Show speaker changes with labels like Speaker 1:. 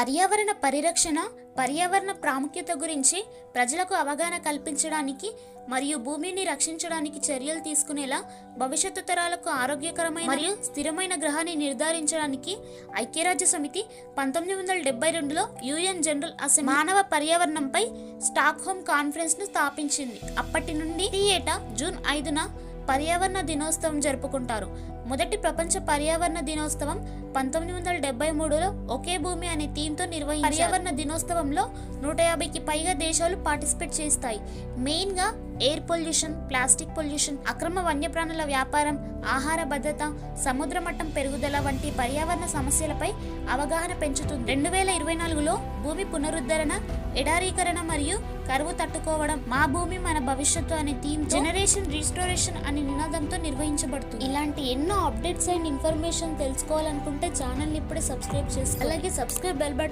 Speaker 1: పర్యావరణ పరిరక్షణ, పర్యావరణ ప్రాముఖ్యత గురించి ప్రజలకు అవగాహన కల్పించడానికి మరియు భూమిని రక్షించడానికి చర్యలు తీసుకునేలా భవిష్యత్తు తరాలకు ఆరోగ్యకరమైన మరియు స్థిరమైన గ్రహాన్ని నిర్ధారించడానికి ఐక్యరాజ్య సమితి 1972లో యుఎన్ జనరల్ అసెంబ్లీ మానవ పర్యావరణంపై స్టాక్హోమ్ కాన్ఫరెన్స్ ను స్థాపించింది. అప్పటి నుండి ఈ ఏటా జూన్ 5న పర్యావరణ దినోత్సవం జరుపుకుంటారు. మొదటి ప్రపంచ పర్యావరణ దినోత్సవం 1973లో ఒకే భూమి అనే థీమ్తో నిర్వహించారు. పర్యావరణ దినోత్సవంలో 150కి పైగా దేశాలు పార్టిసిపేట్ చేస్తాయి. మెయిన్ గా ఎయిర్ పొల్యూషన్, ప్లాస్టిక్ పొల్యూషన్, అక్రమ వన్యప్రాణుల వ్యాపారం, ఆహార భద్రత, సముద్ర మట్టం పెరుగుదల వంటి పర్యావరణ సమస్యలపై అవగాహన పెంచుతుంది. 2024లో భూమి పునరుద్ధరణ, ఎడారీకరణ మరియు కరువు తట్టుకోవడం, మా భూమి మన భవిష్యత్తు అనే థీమ్ జనరేషన్ రీస్టోరేషన్ అనే నినాదంతో నిర్వహించబడుతుంది. ఇలాంటి ఎన్నో అప్డేట్స్ అండ్ ఇన్ఫర్మేషన్ తెలుసుకోవాలనుకుంటే ఛానల్ ని ఇప్పుడే సబ్స్క్రైబ్ చేసుకోండి. అలాగే సబ్స్క్రైబ్ బెల్ బటన్